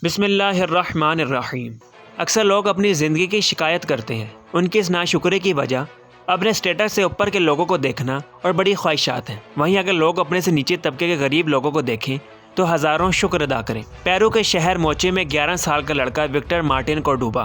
بسم اللہ الرحمن الرحیم۔ اکثر لوگ اپنی زندگی کی شکایت کرتے ہیں، ان کی اس ناشکری کی وجہ اپنے سٹیٹس سے اوپر کے لوگوں کو دیکھنا اور بڑی خواہشات ہیں۔ وہیں اگر لوگ اپنے سے نیچے طبقے کے غریب لوگوں کو دیکھیں تو ہزاروں شکر ادا کریں۔ پیرو کے شہر موچے میں 11 سال کا لڑکا وکٹر مارٹن کورڈوبا،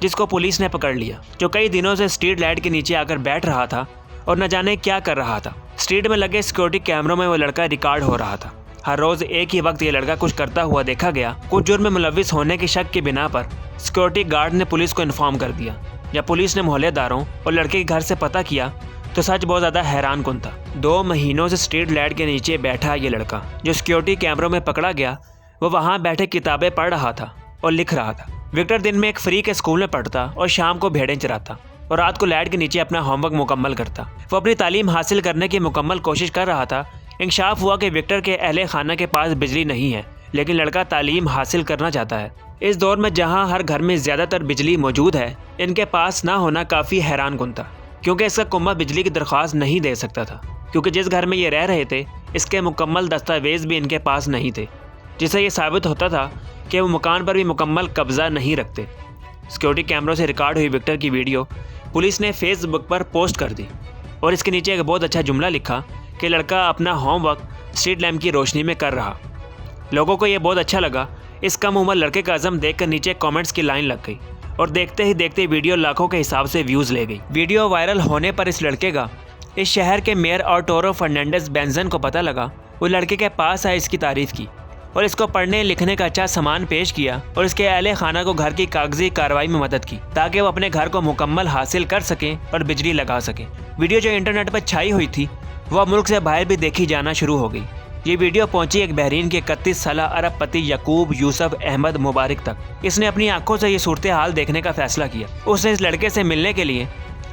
جس کو پولیس نے پکڑ لیا، جو کئی دنوں سے اسٹریٹ لائٹ کے نیچے آ کر بیٹھ رہا تھا اور نہ جانے کیا کر رہا تھا۔ اسٹریٹ میں لگے سیکورٹی کیمروں میں وہ لڑکا ریکارڈ ہو رہا تھا۔ ہر روز ایک ہی وقت یہ لڑکا کچھ کرتا ہوا دیکھا گیا۔ کچھ جرم میں ملوث ہونے کی شک کی بنا پر سیکورٹی گارڈ نے پولیس کو انفارم کر دیا۔ جب پولیس نے محلے داروں اور لڑکے کے گھر سے پتہ کیا تو سچ بہت زیادہ حیران کن تھا۔ 2 مہینوں سے اسٹریٹ لائٹ کے نیچے بیٹھا یہ لڑکا جو سیکورٹی کیمروں میں پکڑا گیا، وہ وہاں بیٹھے کتابیں پڑھ رہا تھا اور لکھ رہا تھا۔ وکٹر دن میں ایک فری کے اسکول میں پڑھتا اور شام کو بھیڑیں چراتا اور رات کو لائٹ کے نیچے اپنا ہوم ورک مکمل کرتا۔ وہ اپنی تعلیم حاصل کرنے کی مکمل کوشش کر رہا تھا۔ انکشاف ہوا کہ وکٹر کے اہل خانہ کے پاس بجلی نہیں ہے، لیکن لڑکا تعلیم حاصل کرنا چاہتا ہے۔ اس دور میں جہاں ہر گھر میں زیادہ تر بجلی موجود ہے، ان کے پاس نہ ہونا کافی حیران کن تھا، کیونکہ اس کا کنبہ بجلی کی درخواست نہیں دے سکتا تھا، کیونکہ جس گھر میں یہ رہ رہے تھے اس کے مکمل دستاویز بھی ان کے پاس نہیں تھے، جس سے یہ ثابت ہوتا تھا کہ وہ مکان پر بھی مکمل قبضہ نہیں رکھتے۔ سیکورٹی کیمروں سے ریکارڈ ہوئی وکٹر کی ویڈیو پولیس نے فیس بک پر پوسٹ کر دی اور اس کے نیچے ایک بہت اچھا جملہ لکھا کہ لڑکا اپنا ہوم ورک اسٹریٹ لیمپ کی روشنی میں کر رہا۔ لوگوں کو یہ بہت اچھا لگا۔ اس کم عمر لڑکے کا عزم دیکھ کر نیچے کامنٹس کی لائن لگ گئی اور دیکھتے ہی دیکھتے ویڈیو لاکھوں کے حساب سے ویوز لے گئی۔ ویڈیو وائرل ہونے پر اس لڑکے کا اس شہر کے میئر آرٹورو فرنانڈیز بینزن کو پتہ لگا۔ وہ لڑکے کے پاس آئے، اس کی تعریف کی اور اس کو پڑھنے لکھنے کا اچھا سامان پیش کیا اور اس کے اہل خانہ کو گھر کی کاغذی کارروائی میں مدد کی تاکہ وہ اپنے گھر کو مکمل حاصل کر سکیں اور بجلی لگا سکیں۔ ویڈیو جو انٹرنیٹ پر چھائی ہوئی تھی وہ ملک سے باہر بھی دیکھی جانا شروع ہو گئی۔ یہ ویڈیو پہنچی ایک بحرین کے 31 سالہ عرب پتی یعقوب یوسف احمد مبارک تک۔ اس نے اپنی آنکھوں سے یہ صورتحال دیکھنے کا فیصلہ کیا۔ اس نے اس لڑکے سے ملنے کے لیے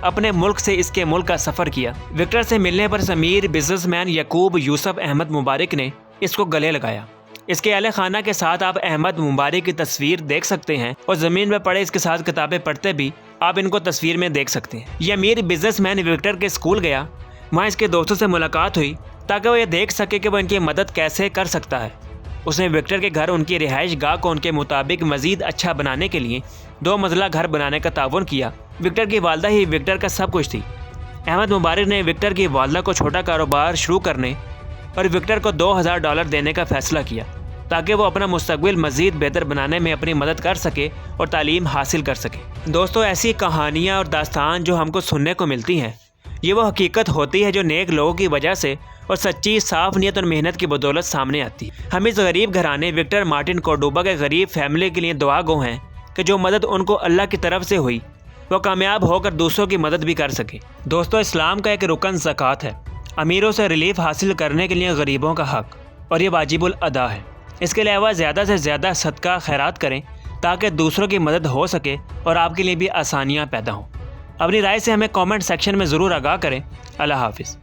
اپنے ملک سے اس کے ملک کا سفر کیا۔ وکٹر سے ملنے پر امیر بزنس مین یعقوب یوسف احمد مبارک نے اس کو گلے لگایا۔ اس کے اہل خانہ کے ساتھ آپ احمد مبارک کی تصویر دیکھ سکتے ہیں اور زمین پر پڑے اس کے ساتھ کتابیں پڑھتے بھی آپ ان کو تصویر میں دیکھ سکتے ہیں۔ یہ امیر بزنس مین وکٹر کے اسکول گیا، وہاں اس کے دوستوں سے ملاقات ہوئی تاکہ وہ یہ دیکھ سکے کہ وہ ان کی مدد کیسے کر سکتا ہے۔ اس نے وکٹر کے گھر ان کی رہائش گاہ کو ان کے مطابق مزید اچھا بنانے کے لیے 2 منزلہ گھر بنانے کا تعاون کیا۔ وکٹر کی والدہ ہی وکٹر کا سب کچھ تھی۔ احمد مبارک نے وکٹر کی والدہ کو چھوٹا کاروبار شروع کرنے اور وکٹر کو $2000 دینے کا فیصلہ کیا تاکہ وہ اپنا مستقبل مزید بہتر بنانے میں اپنی مدد کر سکے اور تعلیم حاصل کر سکے۔ دوستو، ایسی کہانیاں اور داستان جو ہم کو سننے کو ملتی ہیں، یہ وہ حقیقت ہوتی ہے جو نیک لوگوں کی وجہ سے اور سچی صاف نیت اور محنت کی بدولت سامنے آتی ہے۔ ہم اس غریب گھرانے وکٹر مارٹن کورڈوبا کے غریب فیملی کے لیے دعا گو ہیں کہ جو مدد ان کو اللہ کی طرف سے ہوئی وہ کامیاب ہو کر دوسروں کی مدد بھی کر سکے۔ دوستو، اسلام کا ایک رکن زکوٰۃ ہے۔ امیروں سے ریلیف حاصل کرنے کے لیے غریبوں کا حق، اور یہ واجب الادا ہے۔ اس کے علاوہ زیادہ سے زیادہ صدقہ خیرات کریں تاکہ دوسروں کی مدد ہو سکے اور آپ کے لیے بھی آسانیاں پیدا ہوں۔ اپنی رائے سے ہمیں کامنٹ سیکشن میں ضرور آگاہ کریں۔ اللہ حافظ۔